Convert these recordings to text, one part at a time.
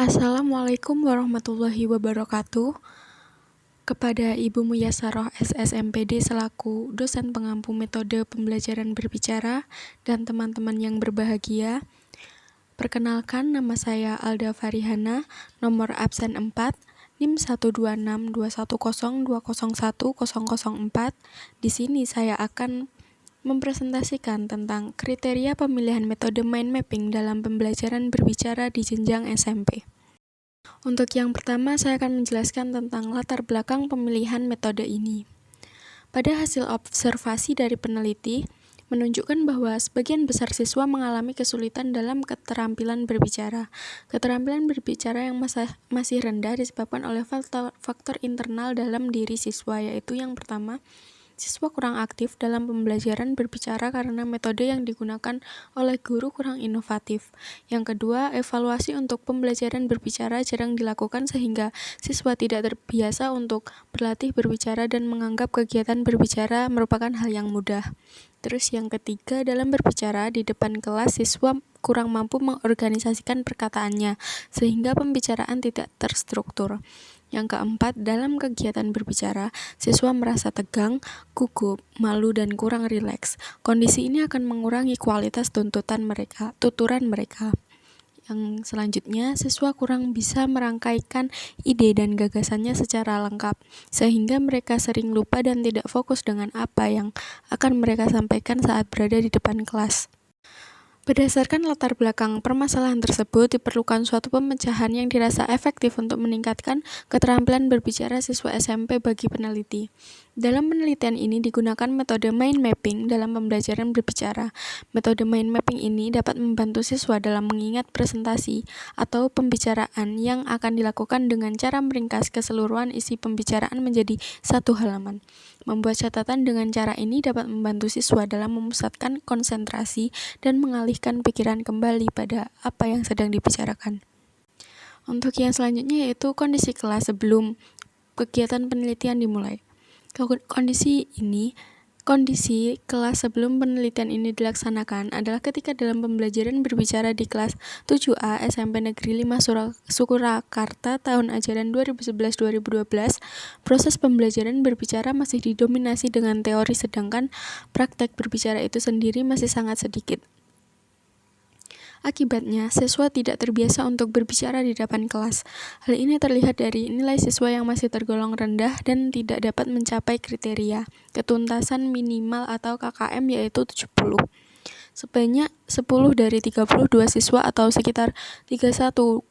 Assalamualaikum warahmatullahi wabarakatuh. Kepada Ibu Muyasaroh SSMPD selaku dosen pengampu metode pembelajaran berbicara dan teman-teman yang berbahagia. Perkenalkan, nama saya Alda Farihana, nomor absen 4, NIM 1262102010004. Di sini saya akan mempresentasikan tentang kriteria pemilihan metode mind mapping dalam pembelajaran berbicara di jenjang SMP. Untuk yang pertama, saya akan menjelaskan tentang latar belakang pemilihan metode ini. Pada hasil observasi dari peneliti, menunjukkan bahwa sebagian besar siswa mengalami kesulitan dalam keterampilan berbicara. Keterampilan berbicara yang masih rendah disebabkan oleh faktor internal dalam diri siswa, yaitu yang pertama, siswa kurang aktif dalam pembelajaran berbicara karena metode yang digunakan oleh guru kurang inovatif. Yang kedua, evaluasi untuk pembelajaran berbicara jarang dilakukan sehingga siswa tidak terbiasa untuk berlatih berbicara dan menganggap kegiatan berbicara merupakan hal yang mudah. Terus yang ketiga, dalam berbicara di depan kelas, siswa kurang mampu mengorganisasikan perkataannya sehingga pembicaraan tidak terstruktur. Yang keempat, dalam kegiatan berbicara, siswa merasa tegang, gugup, malu, dan kurang rileks. Kondisi ini akan mengurangi kualitas tuturan mereka. Yang selanjutnya, siswa kurang bisa merangkaikan ide dan gagasannya secara lengkap, sehingga mereka sering lupa dan tidak fokus dengan apa yang akan mereka sampaikan saat berada di depan kelas. Berdasarkan latar belakang permasalahan tersebut, diperlukan suatu pemecahan yang dirasa efektif untuk meningkatkan keterampilan berbicara siswa SMP bagi peneliti. Dalam penelitian ini digunakan metode mind mapping dalam pembelajaran berbicara. Metode mind mapping ini dapat membantu siswa dalam mengingat presentasi atau pembicaraan yang akan dilakukan dengan cara meringkas keseluruhan isi pembicaraan menjadi satu halaman. Membuat catatan dengan cara ini dapat membantu siswa dalam memusatkan konsentrasi dan mengalihkan pikiran kembali pada apa yang sedang dibicarakan. Untuk yang selanjutnya yaitu kondisi kelas sebelum kegiatan penelitian dimulai. Kondisi kelas sebelum penelitian ini dilaksanakan adalah ketika dalam pembelajaran berbicara di kelas 7A SMP Negeri 5 Surakarta tahun ajaran 2011-2012, proses pembelajaran berbicara masih didominasi dengan teori sedangkan praktek berbicara itu sendiri masih sangat sedikit. Akibatnya, siswa tidak terbiasa untuk berbicara di depan kelas. Hal ini terlihat dari nilai siswa yang masih tergolong rendah dan tidak dapat mencapai kriteria ketuntasan minimal atau KKM yaitu 70. Sebanyak 10 dari 32 siswa atau sekitar 31,25%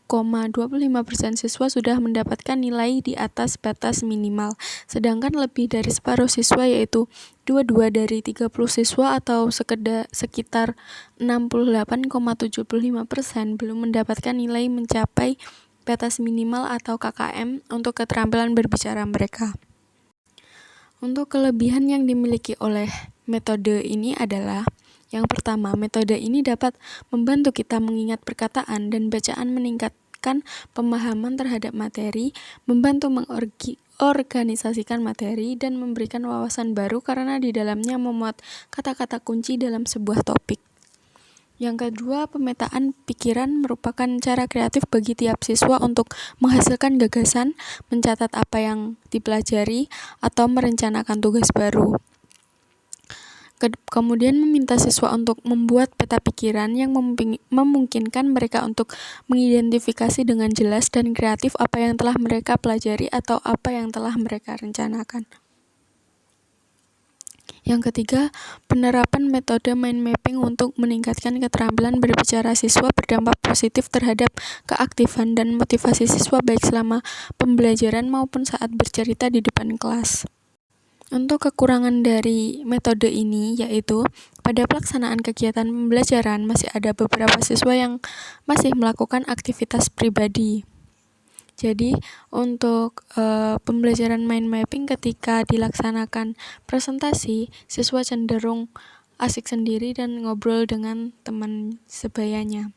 siswa sudah mendapatkan nilai di atas batas minimal, sedangkan lebih dari separuh siswa yaitu 22 dari 30 siswa atau sekitar 68,75% belum mendapatkan nilai mencapai batas minimal atau KKM untuk keterampilan berbicara mereka. Untuk kelebihan yang dimiliki oleh metode ini adalah yang pertama, metode ini dapat membantu kita mengingat perkataan dan bacaan, meningkatkan pemahaman terhadap materi, membantu mengorganisasikan materi, dan memberikan wawasan baru karena di dalamnya memuat kata-kata kunci dalam sebuah topik. Yang kedua, pemetaan pikiran merupakan cara kreatif bagi tiap siswa untuk menghasilkan gagasan, mencatat apa yang dipelajari, atau merencanakan tugas baru. Kemudian meminta siswa untuk membuat peta pikiran yang memungkinkan mereka untuk mengidentifikasi dengan jelas dan kreatif apa yang telah mereka pelajari atau apa yang telah mereka rencanakan. Yang ketiga, penerapan metode mind mapping untuk meningkatkan keterampilan berbicara siswa berdampak positif terhadap keaktifan dan motivasi siswa baik selama pembelajaran maupun saat bercerita di depan kelas. Untuk kekurangan dari metode ini yaitu pada pelaksanaan kegiatan pembelajaran masih ada beberapa siswa yang masih melakukan aktivitas pribadi. Jadi untuk pembelajaran mind mapping ketika dilaksanakan presentasi, siswa cenderung asik sendiri dan ngobrol dengan teman sebayanya.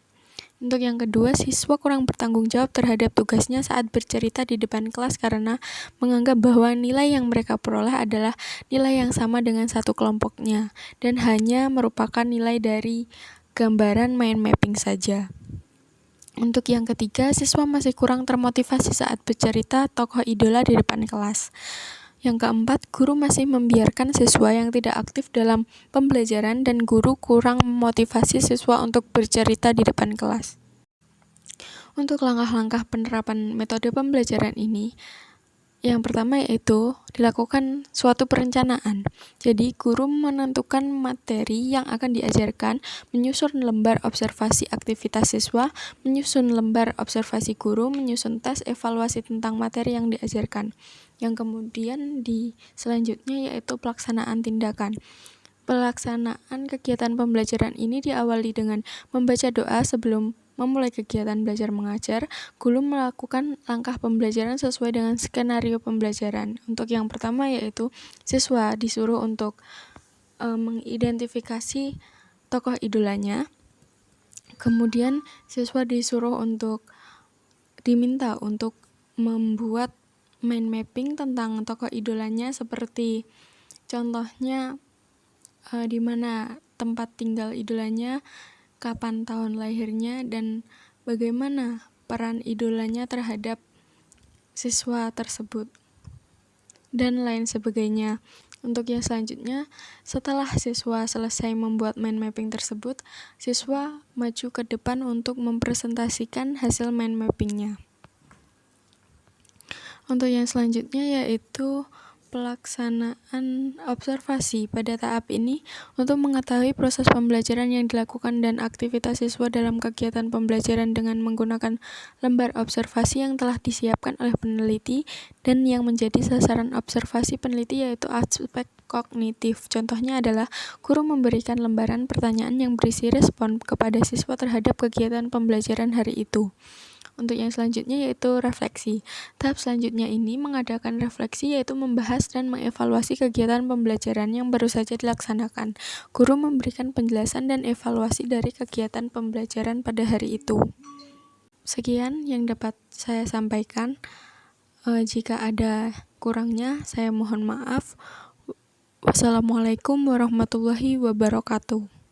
Untuk yang kedua, siswa kurang bertanggung jawab terhadap tugasnya saat bercerita di depan kelas karena menganggap bahwa nilai yang mereka peroleh adalah nilai yang sama dengan satu kelompoknya dan hanya merupakan nilai dari gambaran mind mapping saja. Untuk yang ketiga, siswa masih kurang termotivasi saat bercerita tokoh idola di depan kelas. Yang keempat, guru masih membiarkan siswa yang tidak aktif dalam pembelajaran dan guru kurang memotivasi siswa untuk bercerita di depan kelas. Untuk langkah-langkah penerapan metode pembelajaran ini, yang pertama yaitu dilakukan suatu perencanaan. Jadi, guru menentukan materi yang akan diajarkan, menyusun lembar observasi aktivitas siswa, menyusun lembar observasi guru, menyusun tes evaluasi tentang materi yang diajarkan. Yang kemudian selanjutnya yaitu pelaksanaan tindakan. Pelaksanaan kegiatan pembelajaran ini diawali dengan membaca doa sebelum memulai kegiatan belajar mengajar. Guru melakukan langkah pembelajaran sesuai dengan skenario pembelajaran. Untuk yang pertama yaitu siswa disuruh untuk mengidentifikasi tokoh idolanya. Kemudian siswa diminta untuk membuat mind mapping tentang tokoh idolanya, seperti contohnya di mana tempat tinggal idolanya, kapan tahun lahirnya, dan bagaimana peran idolanya terhadap siswa tersebut, dan lain sebagainya. Untuk yang selanjutnya, setelah siswa selesai membuat mind mapping tersebut, siswa maju ke depan untuk mempresentasikan hasil mind mappingnya. Untuk yang selanjutnya yaitu pelaksanaan observasi. Pada tahap ini, untuk mengetahui proses pembelajaran yang dilakukan dan aktivitas siswa dalam kegiatan pembelajaran dengan menggunakan lembar observasi yang telah disiapkan oleh peneliti dan yang menjadi sasaran observasi peneliti yaitu aspek kognitif. Contohnya adalah guru memberikan lembaran pertanyaan yang berisi respon kepada siswa terhadap kegiatan pembelajaran hari itu. Untuk yang selanjutnya yaitu refleksi. Tahap selanjutnya ini mengadakan refleksi, yaitu membahas dan mengevaluasi kegiatan pembelajaran yang baru saja dilaksanakan. Guru memberikan penjelasan dan evaluasi dari kegiatan pembelajaran pada hari itu. Sekian yang dapat saya sampaikan. Jika ada kurangnya, saya mohon maaf. Wassalamualaikum warahmatullahi wabarakatuh.